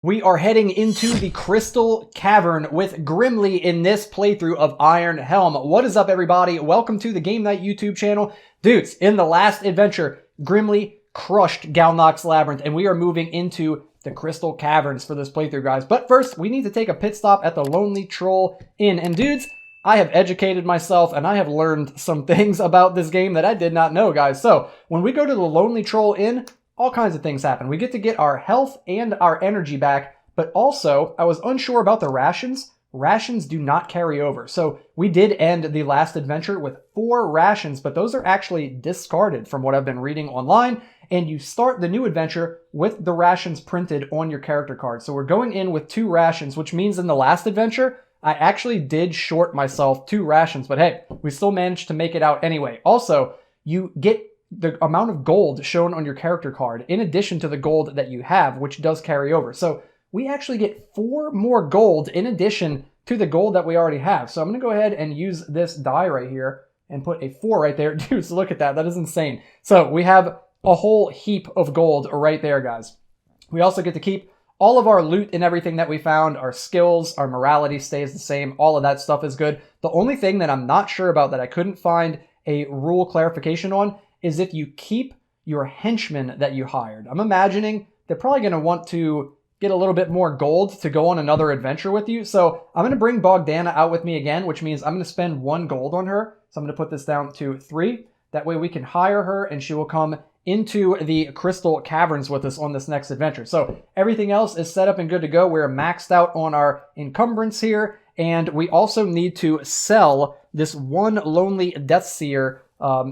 We are heading into the Crystal Cavern with Grimly in this playthrough of Iron Helm. What is up, everybody? Welcome to the Game Night YouTube channel. Dudes, in the last adventure, Grimly crushed Galnox's Labyrinth, and we are moving into the Crystal Caverns for this playthrough, guys. But first, we need to take a pit stop at the Lonely Troll Inn. And dudes, I have educated myself, and I have learned some things about this game that I did not know, guys. So, when we go to the Lonely Troll Inn, all kinds of things happen. We get to get our health and our energy back, but also, I was unsure about the rations. Rations do not carry over. So we did end the last adventure with 4 rations, but those are actually discarded from what I've been reading online, and you start the new adventure with the rations printed on your character card. So we're going in with 2 rations, which means in the last adventure, I actually did short myself 2 rations, but hey, we still managed to make it out anyway. Also, you get the amount of gold shown on your character card in addition to the gold that you have, which does carry over. So we actually get 4 more gold in addition to the gold that we already have. So I'm going to go ahead and use this die right here and put a 4 right there. Dudes, look at that. That is insane. So we have a whole heap of gold right there, guys. We also get to keep all of our loot and everything that we found. Our skills, our morality stays the same. All of that stuff is good. The only thing that I'm not sure about that I couldn't find a rule clarification on is if you keep your henchmen that you hired. I'm imagining they're probably going to want to get a little bit more gold to go on another adventure with you. So I'm going to bring Bogdana out with me again, which means I'm going to spend 1 gold on her. So I'm going to put this down to 3. That way we can hire her and she will come into the Crystal Caverns with us on this next adventure. So everything else is set up and good to go. We're maxed out on our encumbrance here. And we also need to sell this 1 Lonely Deathseer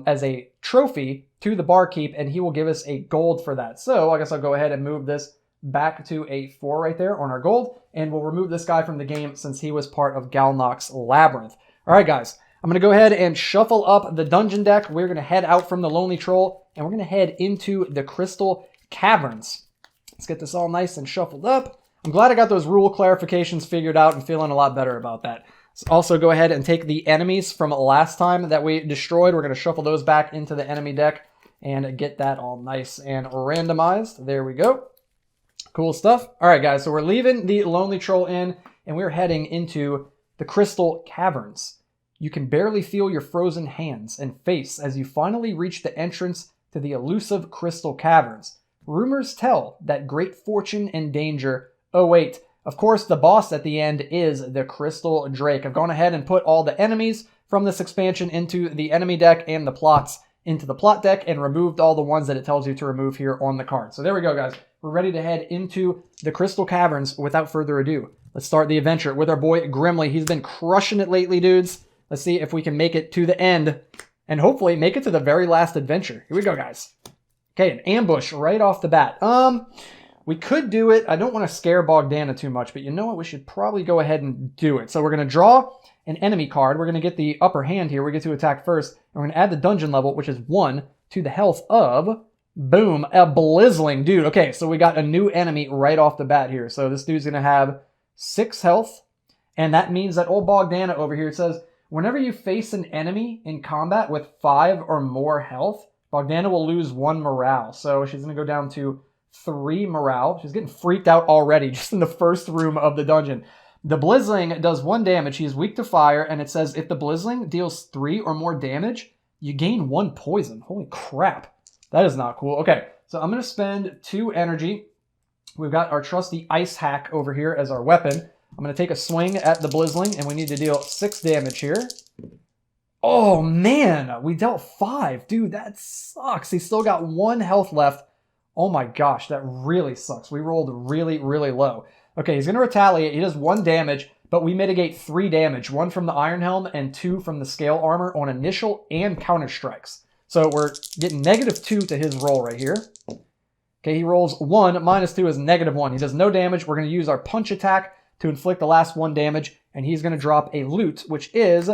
as a trophy to the barkeep, and he will give us a gold for that. So I guess I'll go ahead and move this back to a 4 right there on our gold, and we'll remove this guy from the game since he was part of Galnox's Labyrinth. All right, guys, I'm going to go ahead and shuffle up the dungeon deck. We're going to head out from the Lonely Troll, and we're going to head into the Crystal Caverns. Let's get this all nice and shuffled up. I'm glad I got those rule clarifications figured out and feeling a lot better about that. Let's also go ahead and take the enemies from last time that we destroyed. We're going to shuffle those back into the enemy deck and get that all nice and randomized. There we go. Cool stuff. All right, guys, so we're leaving the Lonely Troll Inn, and we're heading into the Crystal Caverns. You can barely feel your frozen hands and face as you finally reach the entrance to the elusive Crystal Caverns. Rumors tell that great fortune and danger await. Of course, the boss at the end is the Crystal Drake. I've gone ahead and put all the enemies from this expansion into the enemy deck and the plots into the plot deck and removed all the ones that it tells you to remove here on the card. So there we go, guys. We're ready to head into the Crystal Caverns without further ado. Let's start the adventure with our boy Grimly. He's been crushing it lately, dudes. Let's see if we can make it to the end and hopefully make it to the very last adventure. Here we go, guys. Okay, an ambush right off the bat. We could do it. I don't want to scare Bogdana too much, but you know what? We should probably go ahead and do it. So we're going to draw an enemy card. We're going to get the upper hand here. We get to attack first. And we're going to add the dungeon level, which is 1, to the health of, boom, a Blizzling. Dude, okay, so we got a new enemy right off the bat here. So this dude's going to have 6 health. And that means that old Bogdana over here says, whenever you face an enemy in combat with 5 or more health, Bogdana will lose 1 morale. So she's going to go down to 3 morale. She's getting freaked out already just in the first room of the dungeon. The Blizzling does 1 damage. He is weak to fire, and it says if the Blizzling deals 3 or more damage, you gain 1 poison. Holy crap. That is not cool. Okay, so I'm going to spend 2 energy. We've got our trusty Ice Hack over here as our weapon. I'm going to take a swing at the Blizzling, and we need to deal 6 damage here. Oh, man, we dealt 5. Dude, that sucks. He's still got 1 health left. Oh my gosh, that really sucks. We rolled really, really low. Okay, he's going to retaliate. He does 1 damage, but we mitigate 3 damage. 1 from the Iron Helm and 2 from the Scale Armor on initial and counter strikes. So we're getting -2 to his roll right here. Okay, he rolls 1. -2 is -1. He does no damage. We're going to use our punch attack to inflict the last 1 damage, and he's going to drop a loot, which is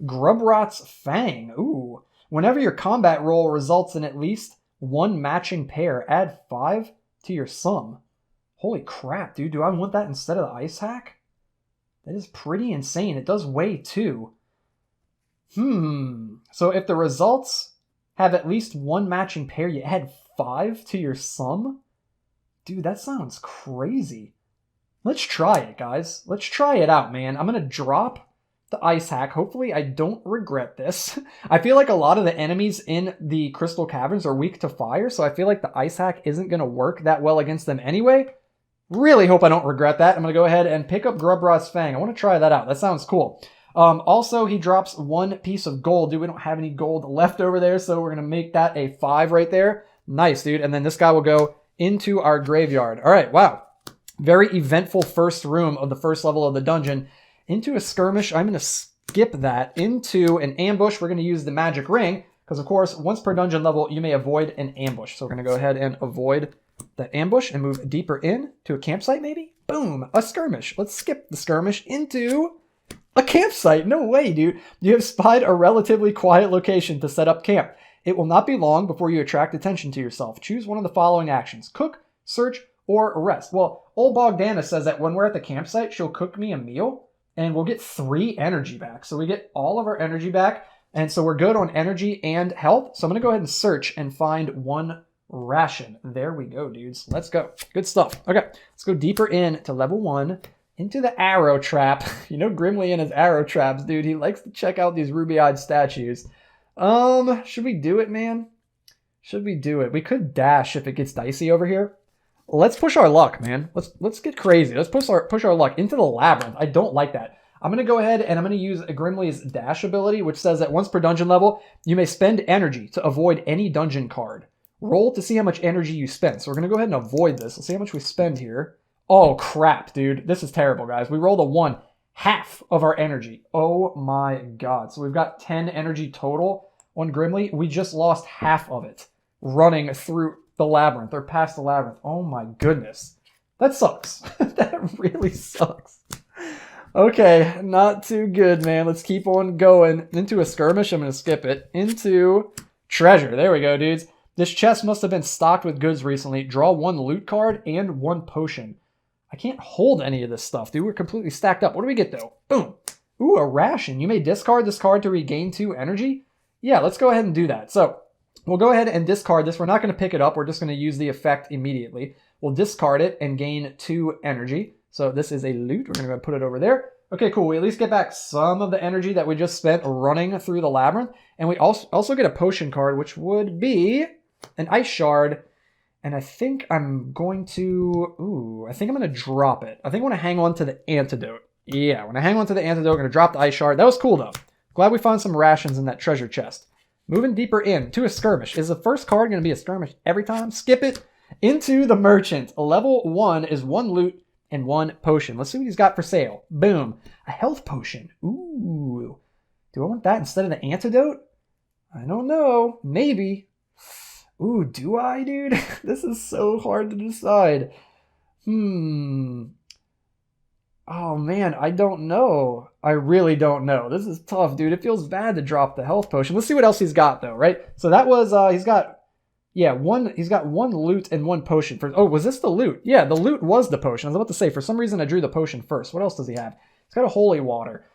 Grubrot's Fang. Ooh. Whenever your combat roll results in at least 1 matching pair, add 5 to your sum. Holy crap, dude. Do I want that instead of the Ice Hack? That is pretty insane. It does weigh 2. So if the results have at least 1 matching pair, you add 5 to your sum? Dude, that sounds crazy. Let's try it, guys. Let's try it out, man. I'm going to drop the ice hack. Hopefully I don't regret this. I feel like a lot of the enemies in the Crystal Caverns are weak to fire, so I feel like the ice hack isn't going to work that well against them anyway. Really hope I don't regret that. I'm going to go ahead and pick up Grubrot's Fang. I want to try that out. That sounds cool. Also, he drops 1 piece of gold. Dude, we don't have any gold left over there, so we're going to make that a 5 right there. Nice, dude. And then this guy will go into our graveyard. All right, wow. Very eventful first room of the first level of the dungeon. Into a skirmish. I'm going to skip that. Into an ambush. We're going to use the magic ring, because, of course, once per dungeon level, you may avoid an ambush. So we're going to go ahead and avoid that ambush and move deeper in to a campsite, maybe? Boom, a skirmish. Let's skip the skirmish into a campsite. No way, dude. You have spied a relatively quiet location to set up camp. It will not be long before you attract attention to yourself. Choose one of the following actions: cook, search, or rest. Well, old Bogdana says that when we're at the campsite, she'll cook me a meal and we'll get 3 energy back. So we get all of our energy back. And so we're good on energy and health. So I'm going to go ahead and search and find 1 ration. There we go, dudes. Let's go. Good stuff. Okay, let's go deeper in to level 1, into the arrow trap. You know Grimly and his arrow traps, dude. He likes to check out these ruby-eyed statues. Should we do it, man? Should we do it? We could dash if it gets dicey over here. Let's push our luck, man. Let's get crazy. Let's push our luck into the labyrinth. I don't like that. I'm going to go ahead and I'm going to use Grimly's dash ability, which says that once per dungeon level, you may spend energy to avoid any dungeon card. Roll to see how much energy you spend. So we're going to go ahead and avoid this. Let's see how much we spend here. Oh, crap, dude. This is terrible, guys. We rolled a 1. Half of our energy. Oh, my God. So we've got 10 energy total on Grimly. We just lost half of it running through the labyrinth or past the labyrinth. Oh, my goodness. That sucks. That really sucks. Okay, not too good, man. Let's keep on going. Into a skirmish. I'm going to skip it. Into treasure. There we go, dudes. This chest must have been stocked with goods recently. Draw 1 loot card and 1 potion. I can't hold any of this stuff, dude. We're completely stacked up. What do we get, though? Boom. Ooh, a ration. You may discard this card to regain 2 energy. Yeah, let's go ahead and do that. So we'll go ahead and discard this. We're not going to pick it up. We're just going to use the effect immediately. We'll discard it and gain 2 energy. So this is a loot. We're going to go put it over there. Okay, cool. We at least get back some of the energy that we just spent running through the labyrinth. And we also get a potion card, which would be an ice shard. And I think I'm going to... I think I'm going to drop it. I think I want to hang on to the antidote. Yeah, when I hang on to the antidote, I'm going to drop the ice shard. That was cool, though. Glad we found some rations in that treasure chest. Moving deeper in to a skirmish. Is the first card going to be a skirmish every time? Skip it. Into the merchant. Level 1 is 1 loot and 1 potion. Let's see what he's got for sale. Boom. A health potion. Ooh. Do I want that instead of the antidote? I don't know. Maybe. Ooh, do I, dude? This is so hard to decide. Oh, man, I don't know. I really don't know. This is tough, dude. It feels bad to drop the health potion. Let's see what else he's got, though, right? So that was, he's got 1 loot and 1 potion. Oh, was this the loot? Yeah, the loot was the potion. I was about to say, for some reason, I drew the potion first. What else does he have? He's got a holy water.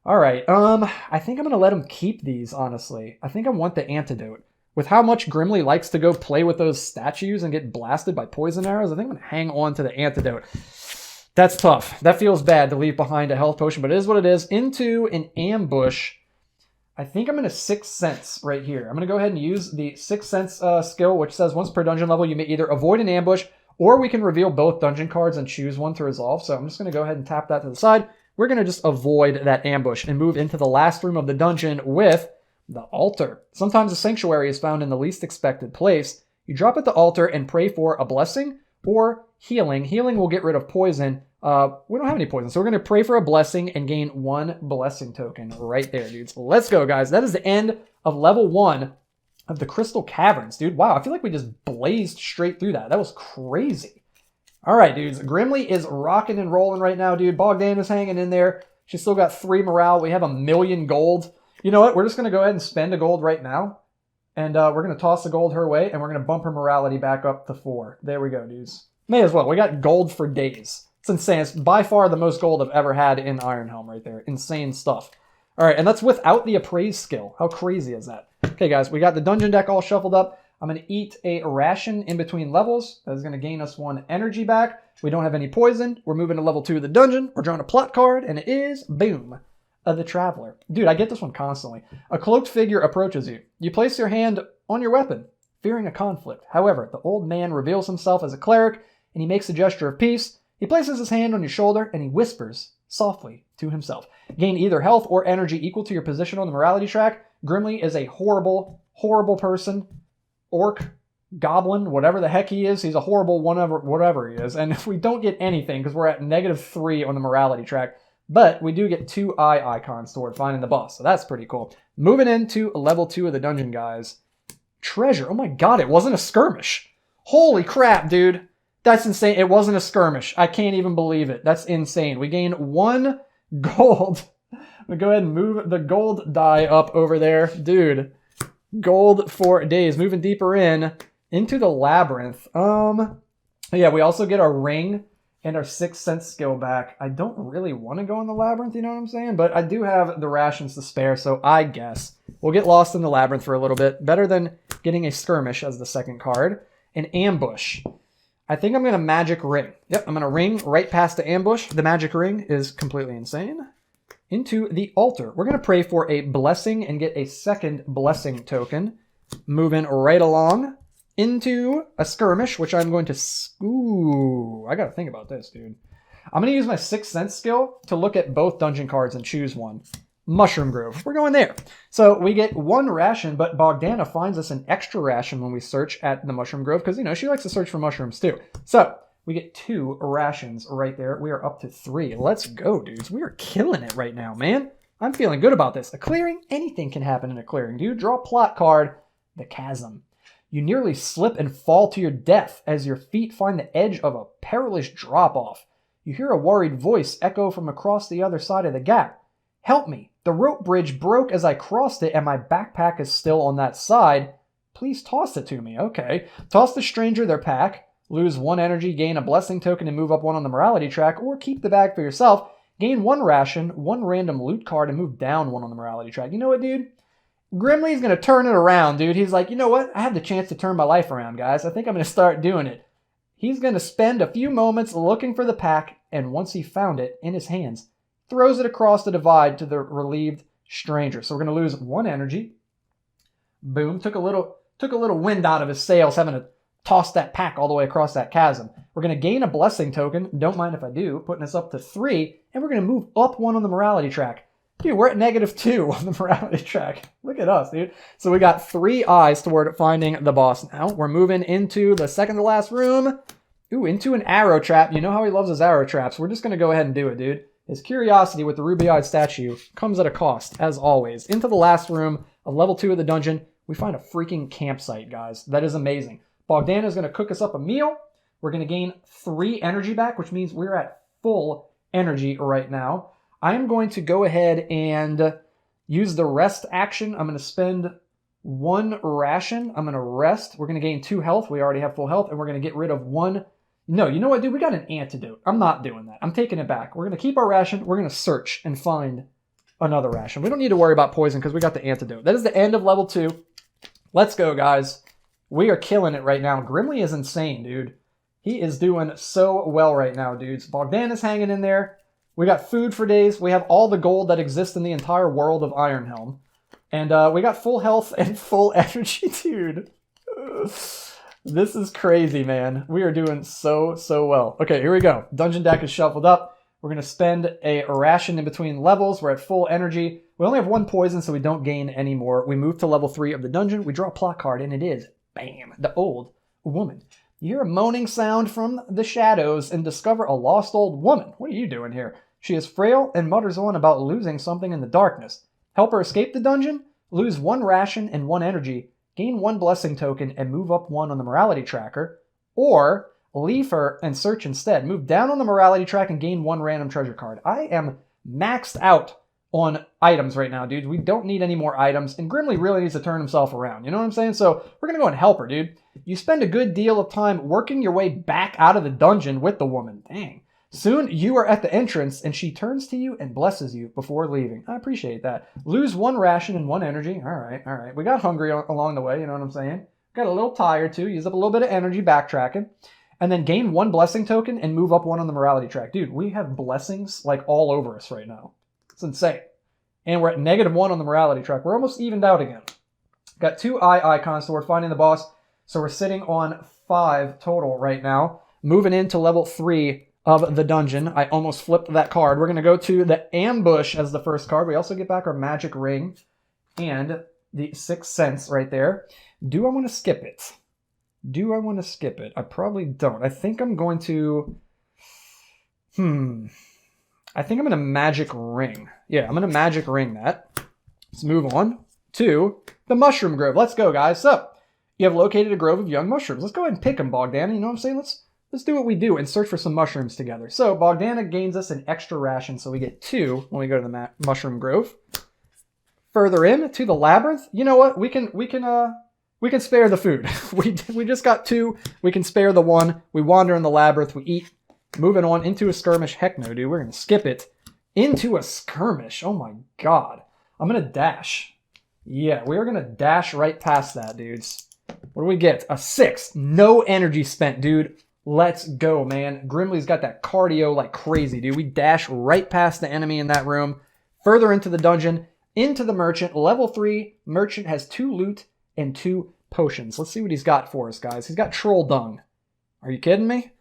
All right, I think I'm going to let him keep these, honestly. I think I want the antidote. With how much Grimly likes to go play with those statues and get blasted by poison arrows, I think I'm going to hang on to the antidote. That's tough. That feels bad to leave behind a health potion, but it is what it is. Into an ambush. I think I'm going to Sixth Sense right here. I'm going to go ahead and use the Sixth Sense skill, which says once per dungeon level, you may either avoid an ambush, or we can reveal both dungeon cards and choose one to resolve. So I'm just going to go ahead and tap that to the side. We're going to just avoid that ambush and move into the last room of the dungeon with the altar. Sometimes a sanctuary is found in the least expected place. You drop at the altar and pray for a blessing or healing. Healing will get rid of poison. We don't have any poison, so we're going to pray for a blessing and gain 1 blessing token right there, dudes. Let's go, guys. That is the end of level 1 of the Crystal Caverns, dude. Wow, I feel like we just blazed straight through that. That was crazy. All right, dudes. Grimly is rocking and rolling right now, dude. Bogdan is hanging in there. She's still got 3 morale. We have 1,000,000 gold. You know what? We're just going to go ahead and spend a gold right now. And we're going to toss the gold her way, and we're going to bump her morality back up to 4. There we go, dudes. May as well. We got gold for days. It's insane. It's by far the most gold I've ever had in Iron Helm right there. Insane stuff. All right, and that's without the appraise skill. How crazy is that? Okay, guys, we got the dungeon deck all shuffled up. I'm going to eat a ration in between levels. That is going to gain us 1 energy back. We don't have any poison. We're moving to level 2 of the dungeon. We're drawing a plot card, and it is, boom, the Traveler. Dude, I get this one constantly. A cloaked figure approaches you. You place your hand on your weapon, fearing a conflict. However, the old man reveals himself as a cleric, and he makes a gesture of peace. He places his hand on your shoulder, and he whispers softly to himself. Gain either health or energy equal to your position on the morality track. Grimly is a horrible, horrible person. Orc, goblin, whatever the heck he is. He's a horrible whatever he is. And if we don't get anything, because we're at -3 on the morality track, but we do get 2 eye icons toward finding the boss. So that's pretty cool. Moving into level 2 of the dungeon, guys. Treasure. Oh my god, it wasn't a skirmish. Holy crap, dude. That's insane. It wasn't a skirmish. I can't even believe it. That's insane. We gain 1 gold. We go ahead and move the gold die up over there. Dude, gold for days. Moving deeper into the labyrinth. Yeah, we also get our ring and our 6th sense skill back. I don't really want to go in the labyrinth, you know what I'm saying? But I do have the rations to spare, so I guess we'll get lost in the labyrinth for a little bit. Better than getting a skirmish as the second card. An ambush. I think I'm going to magic ring. Yep, I'm going to ring right past the ambush. The magic ring is completely insane. Into the altar. We're going to pray for a blessing and get a 2nd blessing token. Moving right along into a skirmish, which I'm going to... Ooh, I got to think about this, dude. I'm going to use my 6th sense skill to look at both dungeon cards and choose one. Mushroom Grove. We're going there. So we get 1 ration, but Bogdana finds us an extra ration when we search at the Mushroom Grove because, you know, she likes to search for mushrooms too. So we get 2 rations right there. We are up to 3. Let's go, dudes. We are killing it right now, man. I'm feeling good about this. A clearing? Anything can happen in a clearing, dude. Draw a plot card. The Chasm. You nearly slip and fall to your death as your feet find the edge of a perilous drop-off. You hear a worried voice echo from across the other side of the gap. Help me. The rope bridge broke as I crossed it and my backpack is still on that side. Please toss it to me. Okay. Toss the stranger their pack. Lose 1 energy, gain a blessing token and move up 1 on the morality track, or keep the bag for yourself. Gain 1 ration, 1 random loot card, and move down 1 on the morality track. You know what, dude? Grimly's going to turn it around, dude. He's like, you know what? I have the chance to turn my life around, guys. I think I'm going to start doing it. He's going to spend a few moments looking for the pack, and once he found it in his hands, throws it across the divide to the relieved stranger. So we're going to lose 1 energy. Boom. Took a little wind out of his sails, having to toss that pack all the way across that chasm. We're going to gain a blessing token. Don't mind if I do. Putting us up to 3. And we're going to move up 1 on the morality track. Dude, we're at -2 on the morality track. Look at us, dude. So we got 3 eyes toward finding the boss now. We're moving into the second to last room. Ooh, into an arrow trap. You know how he loves his arrow traps. We're just going to go ahead and do it, dude. His curiosity with the ruby-eyed statue comes at a cost, as always. Into the last room of level 2 of the dungeon, we find a freaking campsite, guys. That is amazing. Bogdana is going to cook us up a meal. We're going to gain 3 energy back, which means we're at full energy right now. I am going to go ahead and use the rest action. I'm going to spend 1 ration. I'm going to rest. We're going to gain 2 health. We already have full health, and we're going to get rid of 1. No, you know what, dude? We got an antidote. I'm not doing that. I'm taking it back. We're going to keep our ration. We're going to search and find another ration. We don't need to worry about poison because we got the antidote. That is the end of level 2. Let's go, guys. We are killing it right now. Grimly is insane, dude. He is doing so well right now, dudes. Bogdan is hanging in there. We got food for days. We have all the gold that exists in the entire world of Iron Helm. And we got full health and full energy, dude. This is crazy, man. We are doing so well. Okay, here we go. Dungeon deck is shuffled up. We're going to spend a ration in between levels. We're at full energy. We only have 1 poison, so we don't gain any more. We move to level 3 of the dungeon. We draw a plot card, and it is, bam, the old woman. You hear a moaning sound from the shadows and discover a lost old woman. What are you doing here? She is frail and mutters on about losing something in the darkness. Help her escape the dungeon? Lose 1 ration and 1 energy. Gain 1 blessing token and move up 1 on the morality tracker. Or leave her and search instead. Move down on the morality track and gain 1 random treasure card. I am maxed out on items right now, dude. We don't need any more items. And Grimly really needs to turn himself around. You know what I'm saying? So we're going to go and help her, dude. You spend a good deal of time working your way back out of the dungeon with the woman. Dang. Soon you are at the entrance and she turns to you and blesses you before leaving. I appreciate that. Lose 1 ration and 1 energy. All right. We got hungry along the way. You know what I'm saying? Got a little tired too. Use up a little bit of energy backtracking. And then gain 1 blessing token and move up 1 on the morality track. Dude, we have blessings like all over us right now. It's insane. And we're at -1 on the morality track. We're almost evened out again. Got 2 eye icons, so we're finding the boss. So we're sitting on 5 total right now. Moving into level 3 of the dungeon. I almost flipped that card. We're going to go to the ambush as the first card. We also get back our magic ring and the 6th sense right there. Do I want to skip it? Do I want to skip it? I probably don't. I think I'm going to... I think I'm going to magic ring. Yeah, I'm going to magic ring that. Let's move on to the mushroom grove. Let's go, guys. So, you have located a grove of young mushrooms. Let's go ahead and pick them, Bogdana. You know what I'm saying? Let's do what we do and search for some mushrooms together. So, Bogdana gains us an extra ration, so we get 2 when we go to the mushroom grove. Further in to the labyrinth. You know what? We can spare the food. we just got 2. We can spare the 1. We wander in the labyrinth. We eat. Moving on into a skirmish. Heck no, dude. We're going to skip it. Into a skirmish. Oh my god. I'm going to dash. Yeah, we're going to dash right past that, dudes. What do we get? A 6. No energy spent, dude. Let's go, man. Grimly's got that cardio like crazy, dude. We dash right past the enemy in that room. Further into the dungeon. Into the merchant. Level 3. Merchant has 2 loot and 2 potions. Let's see what he's got for us, guys. He's got troll dung. Are you kidding me?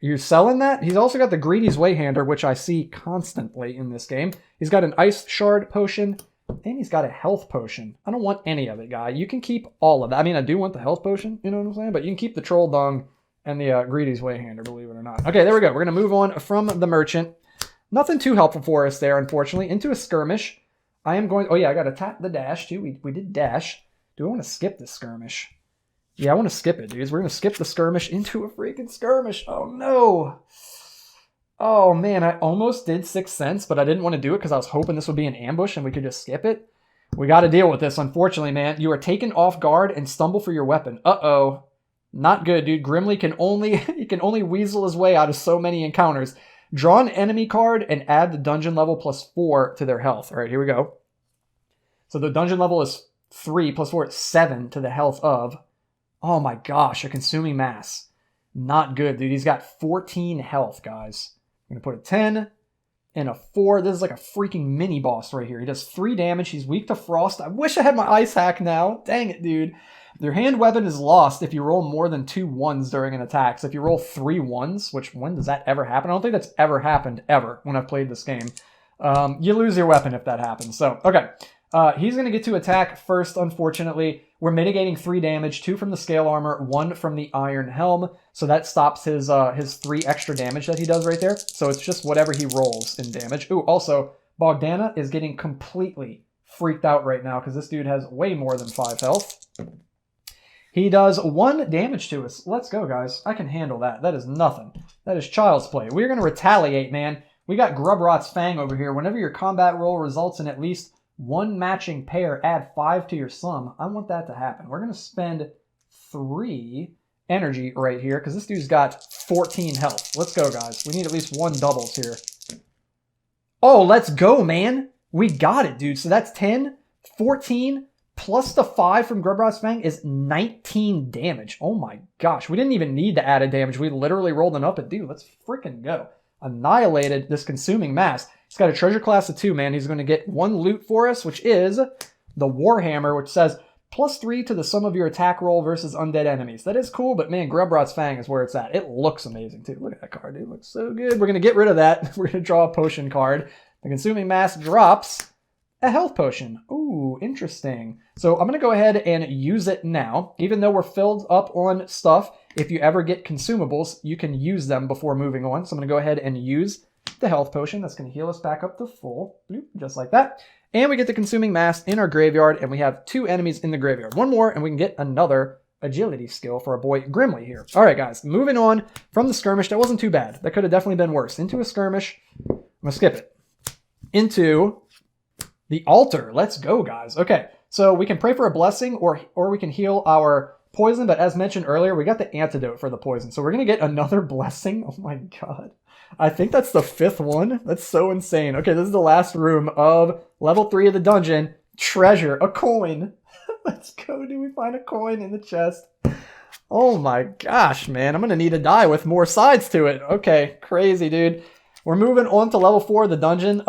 You're selling that? He's also got the Greedy's Wayhander, which I see constantly in this game. He's got an ice shard potion, and he's got a health potion. I don't want any of it, guy. You can keep all of that. I mean, I do want the health potion, you know what I'm saying? But you can keep the troll dung and the Greedy's Wayhander, believe it or not. Okay, there we go. We're going to move on from the merchant. Nothing too helpful for us there, unfortunately. Into a skirmish. I am going... Oh, yeah, I got to tap the dash, too. We did dash. Do I want to skip this skirmish? Yeah, I want to skip it, dudes. We're going to skip the skirmish into a freaking skirmish. Oh, no. Oh, man, I almost did 6 cents, but I didn't want to do it because I was hoping this would be an ambush and we could just skip it. We got to deal with this, unfortunately, man. You are taken off guard and stumble for your weapon. Uh-oh. Not good, dude. Grimly can only weasel his way out of so many encounters. Draw an enemy card and add the dungeon level +4 to their health. All right, here we go. So the dungeon level is 3 + 4, 7 to the health of... Oh my gosh, a consuming mass. Not good, dude. He's got 14 health, guys. I'm going to put a 10 and a 4. This is like a freaking mini boss right here. He does 3 damage. He's weak to frost. I wish I had my ice hack now. Dang it, dude. Your hand weapon is lost if you roll more than 2 1s during an attack. So if you roll 3 1s, which when does that ever happen? I don't think that's ever happened ever when I've played this game. You lose your weapon if that happens. So, okay. He's going to get to attack first, unfortunately. We're mitigating 3 damage, 2 from the scale armor, 1 from the Iron Helm. So that stops his 3 extra damage that he does right there. So it's just whatever he rolls in damage. Ooh, also, Bogdana is getting completely freaked out right now because this dude has way more than 5 health. He does 1 damage to us. Let's go, guys. I can handle that. That is nothing. That is child's play. We're going to retaliate, man. We got Grubrot's Fang over here. Whenever your combat roll results in at least 1 matching pair, add 5 to your sum. I want that to happen. We're going to spend 3 energy right here because this dude's got 14 health. Let's go, guys. We need at least 1 doubles here. Oh, let's go, man. We got it, dude. So that's 10, 14, plus the 5 from Grubrot's Fang is 19 damage. Oh my gosh. We didn't even need the added damage. We literally rolled an up and dude, let's freaking go. Annihilated this consuming mass. He's got a treasure class of 2, man. He's going to get 1 loot for us, which is the Warhammer, which says +3 to the sum of your attack roll versus undead enemies. That is cool, but man, Grubrot's Fang is where it's at. It looks amazing, too. Look at that card, dude. It looks so good. We're going to get rid of that. We're going to draw a potion card. The consuming mass drops a health potion. Ooh, interesting. So I'm going to go ahead and use it now. Even though we're filled up on stuff, if you ever get consumables, you can use them before moving on. So I'm going to go ahead and use the health potion. That's going to heal us back up to full. Bloop, just like that. And we get the consuming mass in our graveyard, and we have 2 enemies in the graveyard. 1 more, and we can get another agility skill for our boy Grimly here. All right, guys, moving on from the skirmish. That wasn't too bad. That could have definitely been worse. Into a skirmish. I'm going to skip it. Into the altar. Let's go, guys. Okay, so we can pray for a blessing, or we can heal our poison, but as mentioned earlier, we got the antidote for the poison. So we're going to get another blessing. Oh my god. I think that's the 5th one. That's so insane. Okay, this is the last room of level 3 of the dungeon. Treasure, a coin. Let's go. Do we find a coin in the chest? Oh my gosh, man. I'm going to need a die with more sides to it. Okay, crazy, dude. We're moving on to level 4 of the dungeon.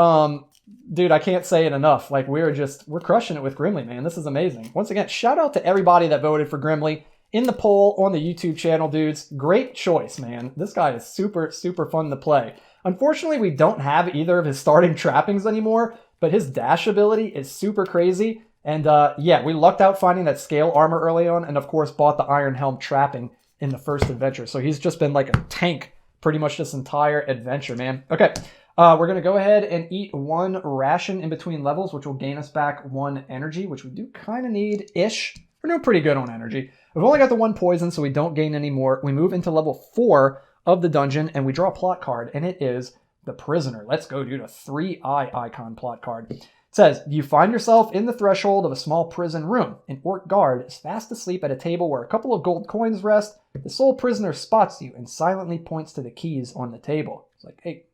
Dude, I can't say it enough. Like, we're crushing it with Grimly, man. This is amazing. Once again, shout out to everybody that voted for Grimly in the poll on the YouTube channel, dudes. Great choice, man. This guy is super, super fun to play. Unfortunately, we don't have either of his starting trappings anymore, but his dash ability is super crazy. And yeah, we lucked out finding that scale armor early on, and of course bought the Iron Helm trapping in the first adventure. So he's just been like a tank pretty much this entire adventure, man. Okay, we're going to go ahead and eat 1 ration in between levels, which will gain us back 1 energy, which we do kind of need-ish. We're doing pretty good on energy. We've only got the 1 poison, so we don't gain any more. We move into level 4 of the dungeon, and we draw a plot card, and it is the Prisoner. Let's go, dude. A 3-eye icon plot card. It says, you find yourself in the threshold of a small prison room. An orc guard is fast asleep at a table where a couple of gold coins rest. The sole prisoner spots you and silently points to the keys on the table. It's like, hey,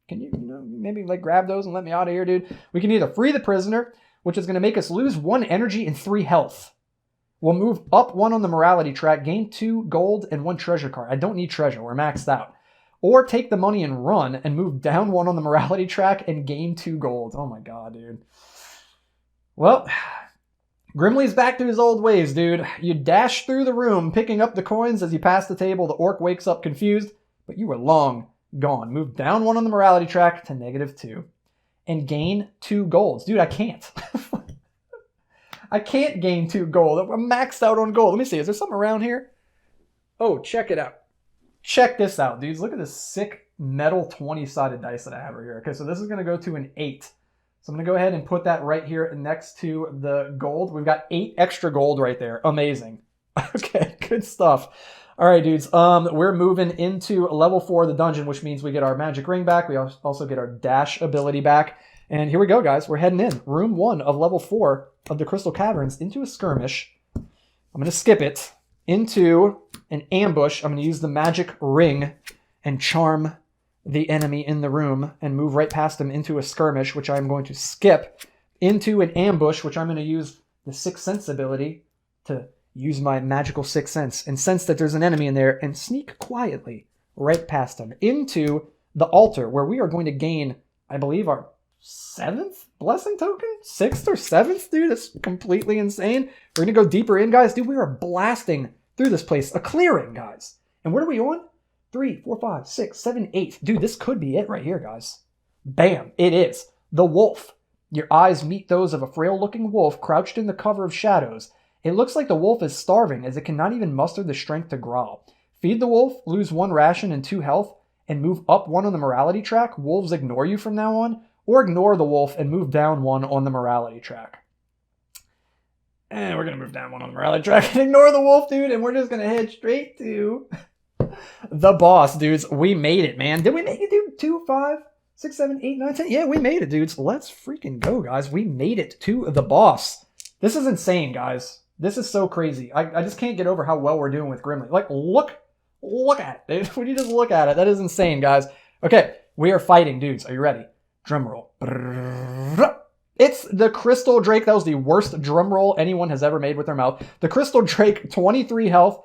can you, maybe like grab those and let me out of here, dude? We can either free the prisoner, which is going to make us lose 1 energy and 3 health. We'll move up 1 on the morality track, gain 2 gold and 1 treasure card. I don't need treasure. We're maxed out. Or take the money and run and move down 1 on the morality track and gain 2 gold. Oh my god, dude. Well, Grimly's back to his old ways, dude. You dash through the room, picking up the coins as you pass the table. The orc wakes up confused, but you were long gone. Move down 1 on the morality track to -2 and gain 2 golds. Dude, I can't. I can't gain 2 gold. I'm maxed out on gold. Let me see. Is there something around here? Oh, check it out. Check this out, dudes. Look at this sick metal 20-sided dice that I have right here. Okay, so this is going to go to an 8. So I'm going to go ahead and put that right here next to the gold. We've got 8 extra gold right there. Amazing. Okay, good stuff. All right, dudes. We're moving into level 4 of the dungeon, which means we get our magic ring back. We also get our dash ability back. And here we go, guys. We're heading in. Room 1 of level 4 of the Crystal Caverns into a skirmish. I'm going to skip it into an ambush. I'm going to use the magic ring and charm the enemy in the room and move right past them into a skirmish, which I'm going to skip into an ambush, which I'm going to use the Sixth Sense ability to use my magical Sixth Sense and sense that there's an enemy in there and sneak quietly right past them into the altar, where we are going to gain, I believe, our 7th blessing token? 6th or 7th, dude? That's completely insane. We're going to go deeper in, guys. Dude, we are blasting through this place. A clearing, guys. And what are we on? 3, 4, 5, 6, 7, 8. Dude, this could be it right here, guys. Bam. It is. The wolf. Your eyes meet those of a frail-looking wolf crouched in the cover of shadows. It looks like the wolf is starving, as it cannot even muster the strength to growl. Feed the wolf, lose 1 ration and 2 health, and move up 1 on the morality track. Wolves ignore you from now on. Or ignore the wolf and move down 1 on the morality track. And we're going to move down 1 on the morality track and ignore the wolf, dude. And we're just going to head straight to the boss, dudes. We made it, man. Did we make it, dude? 2, 5, 6, 7, 8, 9, 10? Yeah, we made it, dudes. Let's freaking go, guys. We made it to the boss. This is insane, guys. This is so crazy. I just can't get over how well we're doing with Grimly. Like, look at it, dude. When you just look at it, that is insane, guys. Okay, we are fighting, dudes. Are you ready? Drum roll. It's the Crystal Drake. That was the worst drum roll anyone has ever made with their mouth. The Crystal Drake, 23 health,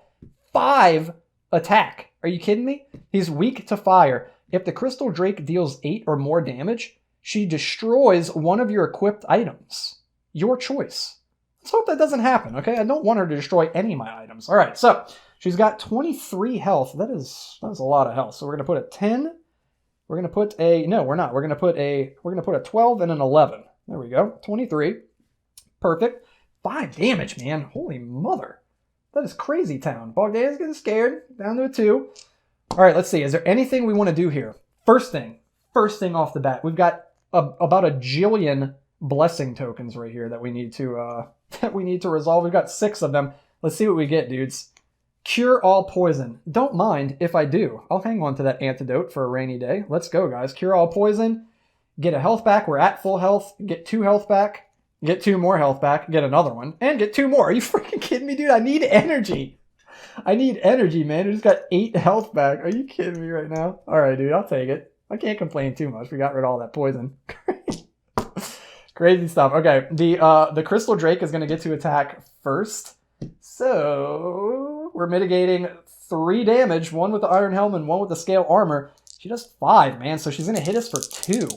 5 attack. Are you kidding me? He's weak to fire. If the Crystal Drake deals 8 or more damage, she destroys 1 of your equipped items. Your choice. Let's hope that doesn't happen, okay? I don't want her to destroy any of my items. All right, so she's got 23 health. That is a lot of health. So we're going to put a 10. We're going to put a, no, we're not. We're going to put a 12 and an 11. There we go. 23. Perfect. 5 damage, man. Holy mother. That is crazy town. Bogdan's getting scared. Down to a 2. All right, let's see. Is there anything we want to do here? First thing off the bat, we've got about a jillion blessing tokens right here that we need to resolve. We've got 6 of them. Let's see what we get, dudes. Cure all poison. Don't mind if I do. I'll hang on to that antidote for a rainy day. Let's go, guys. Cure all poison. Get a health back. We're at full health. Get 2 health back. Get 2 more health back. Get another one. And get 2 more. Are you freaking kidding me, dude? I need energy. I need energy, man. I just got 8 health back. Are you kidding me right now? All right, dude. I'll take it. I can't complain too much. We got rid of all that poison. Crazy stuff. Okay, the Crystal Drake is going to get to attack first. So we're mitigating 3 damage, 1 with the Iron Helm and 1 with the scale armor. She does 5, man, so she's going to hit us for 2.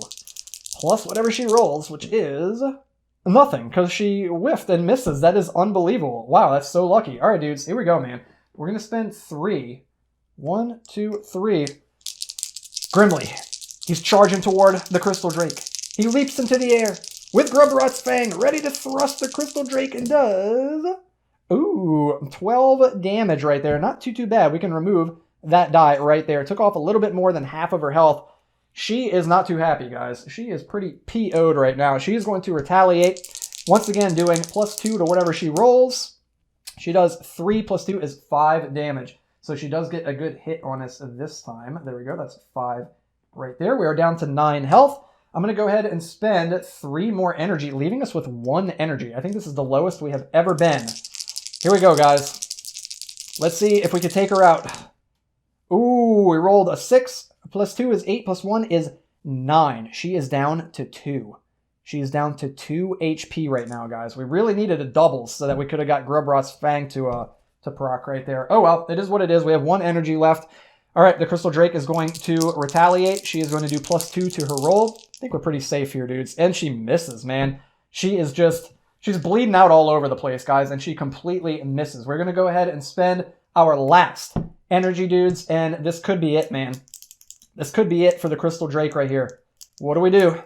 Plus whatever she rolls, which is nothing, because she whiffed and misses. That is unbelievable. Wow, that's so lucky. All right, dudes, here we go, man. We're going to spend 3. 1, 2, 3. Grimly. He's charging toward the Crystal Drake. He leaps into the air with Grubrot's Fang, ready to thrust the Crystal Drake, and does... Ooh, 12 damage right there. Not too bad. We can remove that die right there. Took off a little bit more than half of her health. She is not too happy, guys. She is pretty PO'd right now. She is going to retaliate. Once again, doing +2 to whatever she rolls. She does 3 + 2 is 5 damage. So she does get a good hit on us this time. There we go. That's 5 right there. We are down to 9 health. I'm going to go ahead and spend 3 more energy, leaving us with 1 energy. I think this is the lowest we have ever been. Here we go, guys. Let's see if we can take her out. Ooh, we rolled a 6. +2 is 8, +1 is 9. She is down to 2. She is down to 2 HP right now, guys. We really needed a double so that we could have got Grubrot's Fang to proc right there. Oh, well, it is what it is. We have 1 energy left. All right, the Crystal Drake is going to retaliate. She is going to do +2 to her roll. I think we're pretty safe here, dudes. And she misses, man. She is just... She's bleeding out all over the place, guys, and she completely misses. We're going to go ahead and spend our last energy, dudes, and this could be it, man. This could be it for the Crystal Drake right here. What do we do?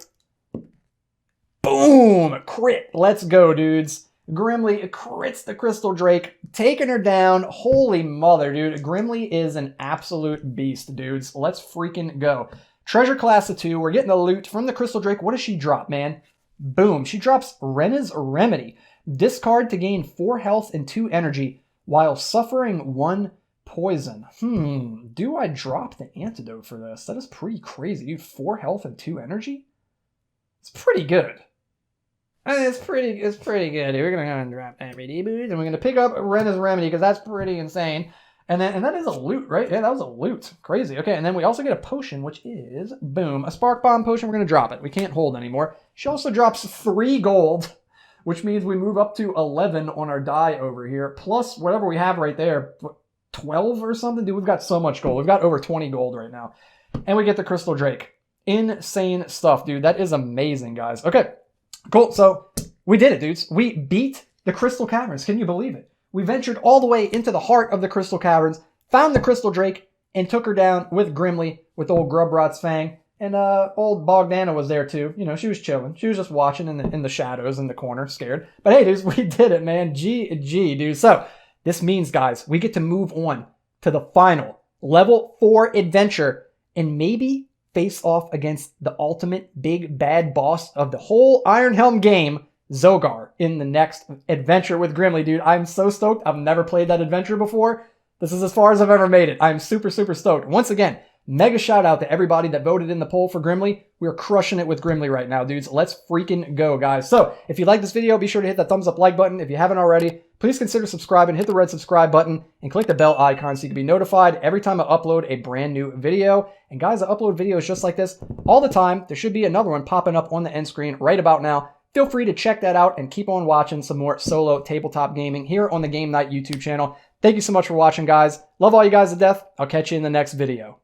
Boom! Crit! Let's go, dudes. Grimly crits the Crystal Drake, taking her down. Holy mother, dude. Grimly is an absolute beast, dudes. Let's freaking go. Treasure class of 2. We're getting the loot from the Crystal Drake. What does she drop, man? Boom. She drops Rena's Remedy. Discard to gain 4 health and 2 energy while suffering 1 poison. Do I drop the antidote for this? That is pretty crazy, dude. 4 health and 2 energy? It's pretty good. It's pretty good. We're going to go and drop every boost, and we're going to pick up Rena's Remedy because that's pretty insane. And that is a loot, right? Yeah, that was a loot. Crazy. Okay, and then we also get a potion, which is, boom, a Spark Bomb potion. We're going to drop it. We can't hold anymore. She also drops 3 gold, which means we move up to 11 on our die over here, plus whatever we have right there, 12 or something. Dude, we've got so much gold. We've got over 20 gold right now. And we get the Crystal Drake. Insane stuff, dude. That is amazing, guys. Okay, cool. So we did it, dudes. We beat the Crystal Caverns. Can you believe it? We ventured all the way into the heart of the Crystal Caverns, found the Crystal Drake, and took her down with Grimly, with old Grubrot's Fang. And old Bogdana was there too. You know, she was chilling. She was just watching in the shadows in the corner, scared. But hey, dudes, we did it, man. GG, dude. So this means, guys, we get to move on to the final level 4 adventure and maybe face off against the ultimate big bad boss of the whole Iron Helm game, Zogar, in the next adventure with Grimly, dude. I'm so stoked. I've never played that adventure before. This is as far as I've ever made it. I'm super stoked. Once again, mega shout out to everybody that voted in the poll for Grimly. We're crushing it with Grimly right now, dudes. Let's freaking go, guys. So if you like this video, be sure to hit that thumbs up like button. If you haven't already, please consider subscribing. Hit the red subscribe button and click the bell icon so you can be notified every time I upload a brand new video. And guys, I upload videos just like this all the time. There should be another one popping up on the end screen right about now. Feel free to check that out and keep on watching some more solo tabletop gaming here on the Game Night YouTube channel. Thank you so much for watching, guys. Love all you guys to death. I'll catch you in the next video.